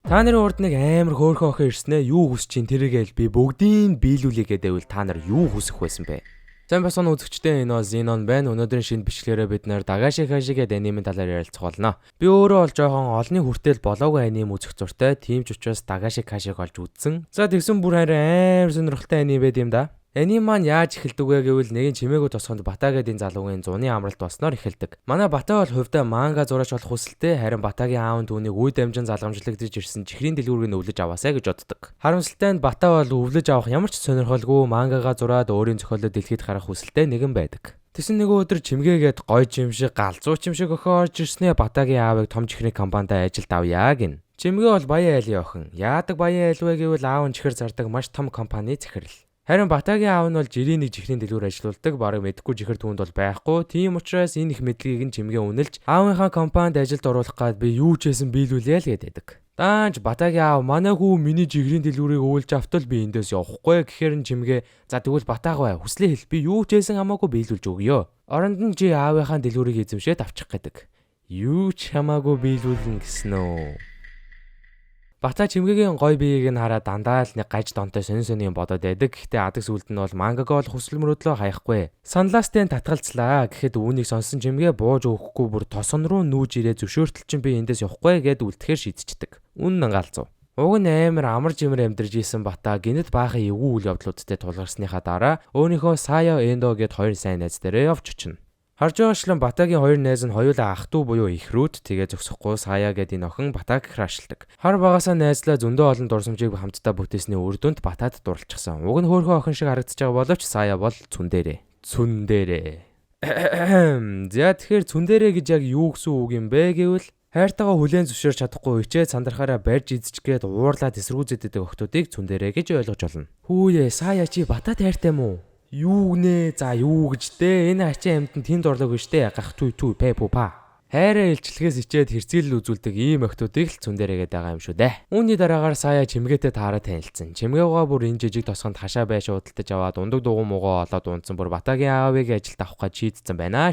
Та нарын урд нэг амар хөөрхөн охин ирснэ. Юу хүсэж чинь тэргээл би бүгдийг биелүүлээ гэдэвэл та нар юу хүсэх байсан бэ? Сайн басан үзэгчтэй энэ Зинон байна. Өнөөдрийн шинэ бичлэгээрээ бид нэр Дагаши Кашигээд анимын талаар ярилцах болно. Би өөрөө бол жоохон олонний хүртэл болоогүй аним үзэх зуртай. Тийм ч учраас Дагаши Кашиг олж үзсэн. За тэгсэн бүр харин амар сонирхолтой аним байд юм да. Аним маань яаж эхэлдэг вэ гэвэл нэгэн чимээгүй тосгонд Бата гэдийн залуугийн зуны амралт болсноор эхэлдэг. Манай Бата бол хувьдаа манга зураач болох хүсэлтэй, харин Батагийн аав нь түүнийг үе дамжин залгамжлагдж ирсэн чихрийн дэлгүүрийг өвлөж аваасаа гэж боддог. Харамсалтай нь Бата бол өвлөж авах ямар ч сонирхолгүй мангагаа зураад өөрийн зохиолоо дэлхийд гаргах хүсэлтэй нэгэн байдаг. Тэсэн нэг өдөр чимгээгээд гой чимшиг галзуу чимшиг охин орж ирснээр Батагийн аавыг том чихрийн компанид ажилд авъя гин. Чимгээ бол баян айлын охин. Яадаг баян айл вэ гэвэл аав нь чихэр зардаг маш том компани захирал. Харин Батагийн аав нь бол жирийн нэг чихрийн дэлгүүр ажиллаулдаг, бараг мэдэхгүй чихэр түүнд бол байхгүй. Тийм учраас энэ их мэдлэгийг нь чимгээ үнэлж аавынхаа компанид ажилд оруулах гад би юу ч хийсэн биелүүлээ л гэдэг. Даанч Батагийн аав манай хүү миний чихрийн дэлгүүрийг өвлж автвал би эндээс явахгүй гэхээр нь чимгээ за тэгвэл Батагаа хүслээ хэл би юу ч хийсэн хамаагүй биелүүлж өгье. Оронд нь жи аавынхаа дэлгүүрийг эзэмшээд авчих гэдэг. Юу ч хамаагүй биелүүлнэ гэсэн үү? Бата чимгээгийн гой биеийг нь хараад дандаа л нэг гаж донтой сонин юм бодоод байдаг. Гэхдээ адаг сүлд нь бол мангага бол хүсэл мөрөөдлөө хаяхгүй. Санлаастын татгалцлаа гэхэд үүнийг сонсон чимгээ бууж өгөхгүй бүр тосон руу нүүж ирээ зөвшөөртөл чинь би эндээс явахгүй гэд үлдэхээр шийдчихдэг. Үнэн галзуу. Уг нь амар амар жимэр амьдарж исэн Бата гинэт баахан эвгүй үйл явдлуудтай тулгарсныхаа дараа өөрийнхөө Сая Эндо гэд хоёр сайн найз дээрээ явж очино. Харж байгаачлан Батагийн хоёр найз нь хоёулаа ах トゥ буюу ихрүүд тэгээ зөксөхгүй Сая гэдэг энэ охин Батаг храашилдаг. Хар багасаа найзлаа зөндөө олон дурсамжийг хамтдаа бүтээсний үр дүнд Батад дурлцсан. Уг нь хөөрхөн охин шиг харагдаж байгаа боловч Сая бол цүн дээрээ. За тэгэхээр цүн дээрээ гэж яг юу гэсэн үг юм бэ гэвэл хайртайгаа хүлээн зөвшөөрч чадахгүй ичээд сандрахаараа барьж эзчгээд уурлаад эсэргүүцэдэг охтуудыг цүн дээрээ гэж ойлгож болно. Хүүе Сая чи Батад хайртай мүү? Юу нэ за юу гэж дээ энэ ачаа амьтанд тэнд орлоо гэж дээ гах түй пэ пупа хайраа илчлэгээс ичээд хэрцгийлэл үзүүлдэг ийм охтуудыг л цүн дээрээгээд байгаа юм шүү дээ. Үүний дараагаар Сая чимгээтэй таараа танилцсан. Чимгээгаа бүр энэ жижиг тосгонд хашаа байшаа удалтаж аваад ундаг дугуй муугаа олоод унтсан бүр Батагийн аавыг ажилд авах гэж шийдсэн байна.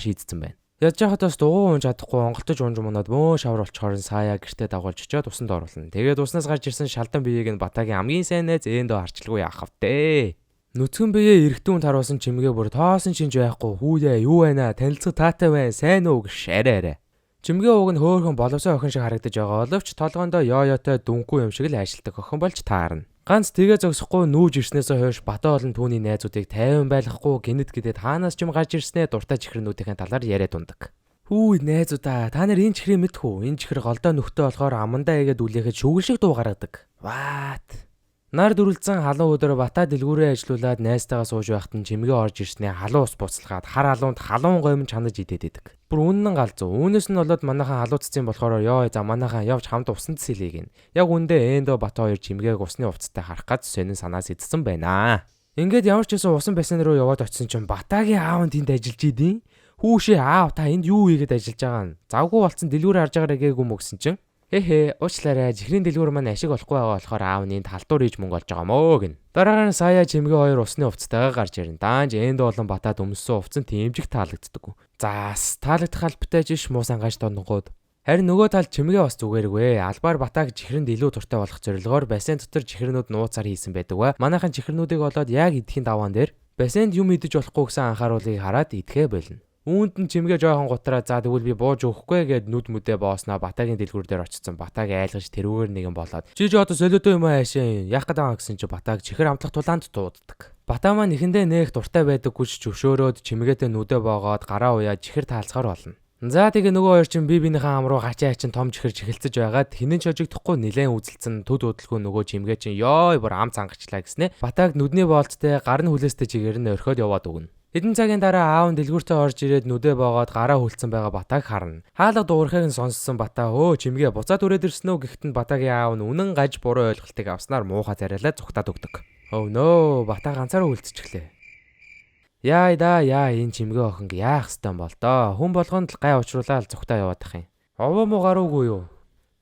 Ядж хатаас дугуй унж чадахгүй онголтож унж мунаад бөө шавар болчоор Сая гэртээ дагуулж очиод усанд оруулна. Тэгээд уснаас гарч ирсэн шалдан биеийг нь Батагийн хамгийн сайн найз Эндо харчилгүй яах вэ? Нүцгэн биеэ эргэтүүнд харуулсан чимгээ бүр тоосон шинж байхгүй хүүе юу байна танилцах таатай байна сайн уу гэж шараарэ. Чимгээ уг нь хөөрхөн боловсон охин шиг харагдаж байгаа боловч толгоондоо ёоётой дүнгүй юм шиг л ажилтдаг охин болж таарна. Ганц тэгээ зогсохгүй нүүж ирснээсээ хойш Бата олон түүний найзуудыг тайван байлгахгүй гинэт гэдэг хаанаас ч юм гарч ирснээр дуртай чихрэнүүдийн талаар яриад ундаг. Хүү найзуудаа та нар энэ чихрийг мэдхүү энэ чихэр голдоо нөхтөө болохоор амандаа игээд үлээхэд шүүгэл шиг дуу гаргадаг. What? Нар дүрлцэн халуун өдөр Бата дэлгүүрээ ажилуулад найзтайгаа сууж байхад нь чимгээ орж ирснээр халуун ус буцалгаад хар халуунд халуун гомн чанаж идээд идэг. Бүр үнэн галзуу. Үүнээс нь болоод манайхан халуун цэцэн болохоор ёо за манайхан явж хамт усанд сэлийг. Яг үндэ Эндо Бата хоёр чимгээг усны хувцастай харах гад сонин санаас идсэн байна. Ингээд ямар ч байсан усан бассейн руу яваад очисон чинь Батагийн аав нь тэнд ажиллаж идэв. Хүүшээ аав та энд юу хийгээд ажиллаж байгаа нь? Завгүй болцсон дэлгүүрээ харж байгаарэ гээгүй мөгсөн чинь. Уучлаарай чихрийн дэлгүүр маань ашиг болохгүй байгаа болохоор аав нь талдуур хийж мөнгө олж байгаа мөө гин. Дараагаар нь Сая чимгээ хоёр усны хувцастайгаа гарч ирнэ. Даанч Эндо болон Батад өмссөн хувцас нь тэмжиг таалагддаг. Заас таалагдах албатай жиш муусан гаж донгууд. Харин нөгөө талд чимгээ бас зүгээргүй. Албаар Батаг чихрэнд илүү туртай болох зорилгоор бассейн дотор чихрэнүүд нууцаар хийсэн байдаг ба. Манайхан чихрэнүүдийг болоод яг идэхийн даваан дээр бассейнд юм идэж болохгүй гэсэн анхааруулгыг хараад идэхээ болно. Үүнд нь чимгээ жоохон гутраа за тэгвэл би бууж өгөхгүй гэд нүд мүдээ боосноо Батагийн дэлгүүр дээр очсон. Батаг айлгаж тэрүүгээр нэгэн болоод чи одоо солиотой юм аашаа яах гээд байгаа гэсэн чи Батаг чихэр амтлах тулаанд дууддаг. Бата маань ихэндээ нээх дуртай байдаггүй ч зөвшөөрөөд чимгээтэй нүдээ боогоод гараа уяад чихэр таалцгаар болно. За тэгээ нөгөө хоёр чинь биенийхээ ам руу гачаа хачин том чихэр чихэлцэж байгаад хинэн ч хожигдохгүй нилээн үзэлцэн төд хөдөлгөө нөгөө чимгээ чинь ёо бүр ам цангачлаа гэснэ. Батаг нүдний боолттой гар нь хүлээстэй чигээр нь орхиод яваад өгнө. Хэдэн цагийн дараа аав нь дэлгүүртээ орж ирээд нүдээ боогоод гараа хүлцэн байгаа Батаг харна. Хаалга дуурхайг нь сонссон Бата чимгээ буцаад үрээд ирсэн үү гэхэд нь Батагийн аав нь үнэн гаж буруу ойлголтыг авснаар муухай царайлаад зүгтаад өгдөг. Oh no Бата ганцаараа үлдчихлээ. Яа энэ чимгээ охин яах ёстой юм бол доо. Хүн болгонд л гай уучруулаад зүгтаа яваад ах юм. Овоо муу гаруугүй юу?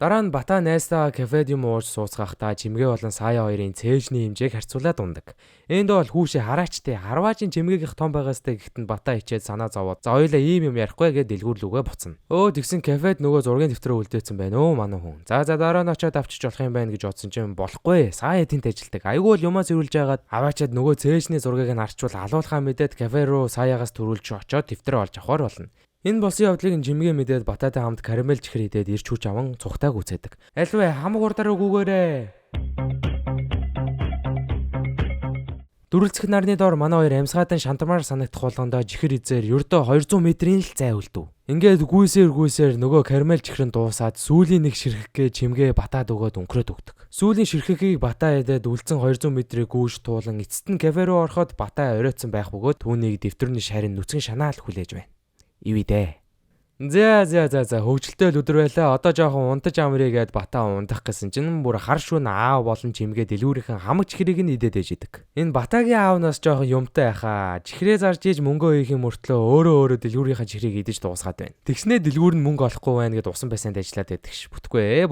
Дараа нь Бата найзтайгаа кафед юм ууж сууцгахдаа Чимгээ болон Сая хоёрын цээжний хэмжээг харьцуулаад ундаг. Энд бол хүүшээ хараачтай Харваажийн Чимгээгийнх том байгаастай гэхдээ Бата ичээд санаа зовоод за хоёлаа ийм юм ярихгүй гэж дэлгүүрлүүгээ буцна. Тэгсэн кафед нөгөө зургийн дэвтрээ үлдээсэн байна өө манай хүн. За дараа нь очиод авчиж болох юм байна гэж бодсон чинь болохгүй. Сая тэнд ажилдаг. Айгүй л юмаа зөрүүлж яагаад аваачаад нөгөө цээжний зургийг нь харчвал алуулхаа мэдээд кафе руу Саягаас төрүүлж очиод дэвтрээ олж авахар болно. Энэ болсон явдлыг Чимгээ мэдээд Бататай хамт карамел чихэр идээд ирч хүч аван цухтааг үцээдэг. Альвэ хамаг урдараа гүгээрээ. Дүрлцэх нарны доор манай хоёр амьсгаадан шантамаар санагдах болгондоо чихэр изээр ердөө 200 метрийн л зай үлдэв. Ингээд гүйсээр нөгөө карамел чихрэн дуусаад сүүлийн нэг ширхэггээ Чимгээ Батад өгөөд өнкрөөд өгдөг. Сүүлийн ширхэгийг Батаа идээд үлдсэн 200 метрийг гүйж туулан эцэст нь кафе руу ороход Батаа оройтсан байх бөгөөд түүнийг дэвтэрний шарин нүцгэн шанаал хүлээж байна. Ивидэ. За хөвгөлтэй л өдөр байлаа. Одоо жоохон унтаж амрыг гээд Батаа ундах гэсэн чинь бүр хар шүн аав болон Чимгээ дэлгүүрийнхэн хамаг чихрийг нь идээд ээжидэг. Энэ Батагийн аавнаас жоохон юмтай байхаа. Чихрээ зарж ийж мөнгө өөх юм мөртлөө өөрөө дэлгүүрийнхээ чихрийг идэж дуусгаад байна. Тэгснээ дэлгүүр нь мөнгө олохгүй байна гэд усан байсанд ажиллаад байдаг ш. Бүтгүй.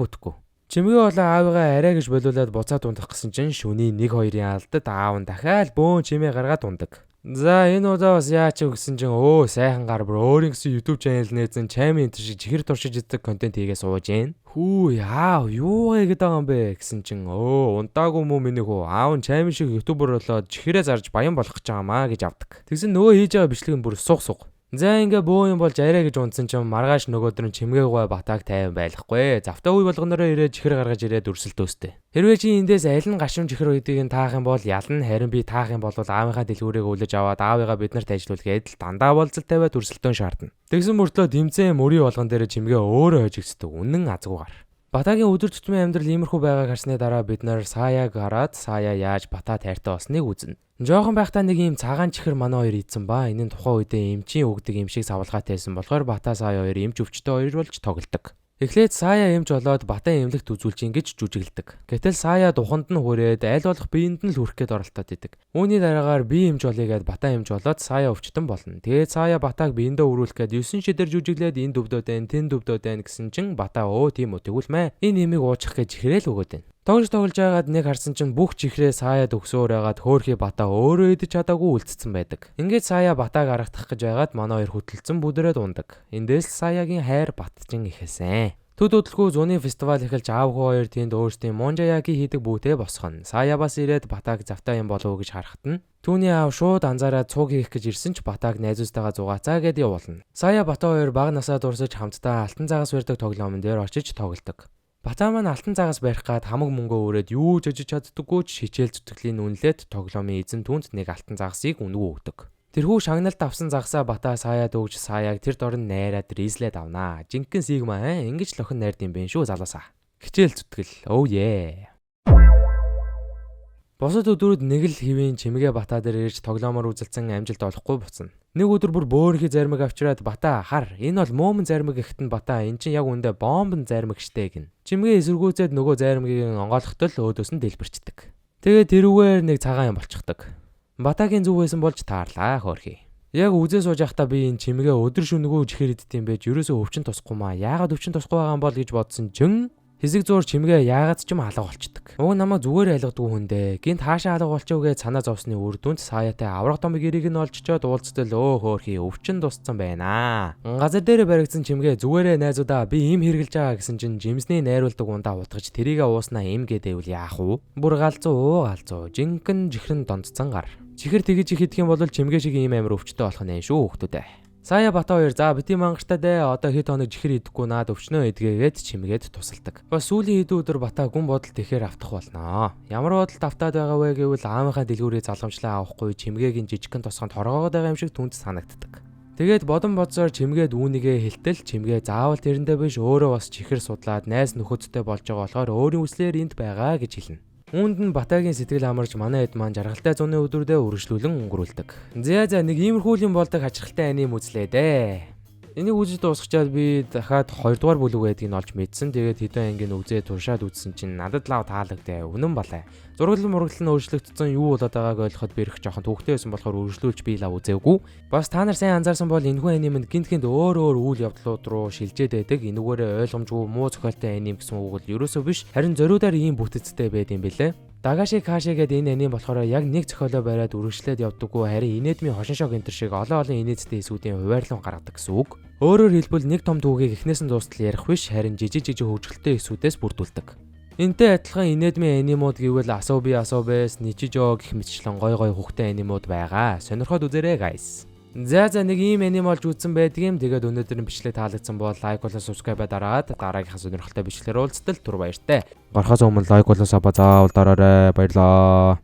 Чимгээ болоо аавыгаа арай гэж болиулаад буцаад ундах гэсэн чинь шөнийн 1-2-ын алдад аав нь дахиад бөөн чимээ гаргаад ундаг. За энэ удаа бас яач гэсэн чинь сайхан гар бүр өөрийн гэсэн YouTube channel нээсэн чаймын энэ шиг чихэр туршиж идэх контент хийгээ сууж гин. Хүү яав юу гэдэг байгаа юм бэ гэсэн чинь унтаагүй мүү миний хүү аав нь чаймын шиг YouTuber болоод чихрээ зарж баян болох гэж байгаамаа гэж авдаг. Тэгсэн нөгөө хийж байгаа бичлэг нь бүр суг. За ингээ бөө юм болж арай гэж унтсан чинь маргааш нөгөөдөр нь Чимгээгөө Батааг тайван байлахгүй. Завтай үе болгонороо ирээд чихэр гаргаж ирээд өрсөлдөөстэй. Хэрвээ чи эндээс аль нь гашуун чихэр үйдгийг таах юм бол ялна, харин би таах юм бол аавынхаа дэлгүүрийг өвлөж аваад аавыгаа биднэрт ажилуулгээд л дандаа болцол тавиад өрсөлдөөн шаардна. Тэгсэн мөртлөө дэмцэн мөрийн болгон дээр Чимгээ өөрөө хожигддаг. Үнэн азгуугаар. Батагийн өдөр тутмын амьдрал иймэрхүү байгааг харсны дараа бид нар Саяг хараад Сая яаж Батаа тайртай болсныг үзнэ. Жохон байхдаа нэг ийм цагаан чихэр манай хоёр ийдсэн ба энэ нь тухайн үедээ эмчийн өгдөг юм шиг савлгайтайсэн болохоор Батаа Сая хоёр эмч өвчтөй хоёр болж тоглодог. Эхлээд Сая эмч болоод Батаа эмнэлэгт үзүүлж ингэж жүжиглдэг. Гэтэл Сая духанд нь хүрээд аль болох биеинд нь л хүрэх гээд оролдоод идэг. Үүний дараагаар би эмч болъё гэд Батаа эмч болоод Сая өвчтөн болно. Тэгээд Сая Батааг биендээ өрүүлэх гээд 9 шидэр жүжиглээд энэ дөвдөд байна, тэн дөвдөд байна гэсэн чинь Батаа тийм үү тэгвэл мэ энэ имийг уучих гэж чихрээл өгөөд байна. Тоглож байгаад нэг харсан чинь бүх чихрээ Саяад өгсөөр байгаад хөөхий Батаа өөрөө идэж чадаагүй үлдсэн байдаг. Ингээд Сая Батааг аргатах гэж байгаад манай хоёр хөтөлцөн бүдрээд ундаг. Эндээс Саягийн хайр батчин ихээсэн. Төд хөдөлгөө зуны фестивал эхэлж аавгүй хоёр тэнд өөрсдийн Монжаяки хийдэг бүүтээ босгоно. Сая бас ирээд Батааг завтай юм болов уу гэж харахад нь түүний аав шууд анзаараад цуг хийх гэж ирсэн ч Батааг найзуудтайгаа зугаацаа гэд явуулна. Сая Батаа хоёр бага насаа дурсаж хамтдаа алтан цагаас барьдаг тоглоомн дээр очиж тоглодог. Батаа маань алтан цагаас барих гад хамаг мөнгөө өрөөд юу ч ажиж чаддаггүй ч хичээл зүтгэлийн үнэлээд тоглоомын эзэн түнд нэг алтан цагсыг үнэгүй өгдөг. Тэрхүү шагналд авсан загсаа Батаа Саяад өгж Саяг тэр дорн найраад ризлээд авнаа. Жинхэнэ сигма ингэж л охин найрд юм бэ шүү залуусаа. Хичээл зүтгэл. Босод өдрүүд нэг л хэвийн Чимгээ Батаа дээр ирж тоглоомоор үзэлцэн амжилт олохгүй буцна. Нэг өдөр бүр бөөрхий зармиг авчираад Батаа хар энэ бол муумын зармиг гэхэд нь Батаа эн чинь яг үндэ бомбын зармиг штэ гин. Чимгээ эсэргүүцээд нөгөө зармигийг онгойлгохтол өөдөөс нь дэлбэрчдэг. Тэгээд тэрүүгээр нэг цагаан юм болчихдог. Батагийн зүг байсан болж таарлаа хөөрхий. Яг үзээ сууж байхдаа би энэ Чимгээ өдөр шөнөгөө чихэр иддэм байж ерөөсөө өвчин тусахгүй маа. Яагаад өвчин тусахгүй байгаа юм бол гэж бодсон чинь хэсэг зуур Чимгээ яагаад ч юм алга болчдөг. Намайг зүгээр айлгадаг хүндээ. Гинт хаашаа алга болчихоо гэж санаа зовсны үр дүнд Саятай авраг томыг эрийг нь олччоод уулзтал хөөрхий өвчин тусцсан байна. Газар дээр баригдсан Чимгээ зүгээрээ найзуудаа би ийм хэрглэж байгаа гэсэн чинь жимсний найруулдаг ундаа утгаж тэрийгэ ууснаа им гэдэвэл яах вэ? Бүр галзуу жинхэнэ чихрэн донцсон гар. Чихэр тэгэж их идэх юм бол Чимгээ шиг ийм амир өвчтөй болох нь шүү хүүхдүүдээ. Сая Батаа хоёр за бити мангартаа дээ одоо хэд хоног чихэр идэхгүй наад өвчнөө идгээгээд Чимгээд тусалдаг. Бас сүүлийн хэдэн өдөр Батаа гүн бодолд ихээр автах болноо. Ямар бодолд автаад байгаа вэ гэвэл аавынхаа дэлгүүрийг залгамжлаа авахгүй Чимгээгийн жижигхэн тосгонд хоргоогоод байгаа юм шиг түнд санагддаг. Тэгээд бодон бодсоор Чимгээд үүнийгээ хэлтэл Чимгээ заавал тэрэндээ биш өөрөө бас чихэр судлаад найз нөхөдтэй болж байгаа болохоор өөрийн үслээр энд байгаа гэж хэлнэ. Үүнд нь Батагийн сэтгэл амарч манай эд маань жаргалтай зуны өдрүүдэд үргэлжлүүлэн өнгөрүүлдэг. За нэг иймэрхүү юм болдог хачирхалтай аним үзлээ дээ. Энийг үзэж дуусгачаад би дахиад 2 дугаар бүлэг байдгийг нь олж мэдсэн. Тэгээд хэдэн ангийн үзээ туршаад үзсэн чинь надад лав таалагдээ. Үнэн балай. Зураглал мураглал нь өөрчлөгдсөн юу болоод байгааг ойлгоход би их жоохон төвхтэй байсан болохоор үргэлжлүүлж би лав үзээгүй. Бас та нар сайн анзаарсан бол энэхүү аниманд гинтгэнд өөр үйл явдлууд руу шилжээд байдаг. Энүүгээрээ ойлгомжгүй муу зохиолтой аним гэсэн үг бол ерөөсөө биш. Харин зориудаар ийм бүтэцтэй байд юм бэлээ. Дагаши Каши гэдэг энэ аним болохоор яг нэг зохиолоо бариад үргэлжлээд явдаггүй, харин инээдмийн хошин шог энтер шиг олон инээдтэй эсүүдийн хуваарлан гаргадаг гэсэн үг. Өөрөөр хэлбэл нэг том түүхийг эхнээс нь дуустал ярих биш, харин жижиг хөгжөлтэй эсүүдээс бүрдүүлдэг. Энтэй адилхан инээдмийн анимууд гэвэл Asobi-Asobes, Nichijou гэх мэтчлэн гой хүүхдэд анимууд байгаа. Сонирхоод үзээрэй guys. За нэг ийм аним олж үзсэн байдаг юм. Тэгээд өнөөдрийн бичлэг таалагдсан бол лайк болон subscribe дараад дараагийнхаа сонирхолтой бичлэгээр уулзтал тур баяртай. Гарахаас өмнө лайк болон саб заавал дараарай. Баярлалаа.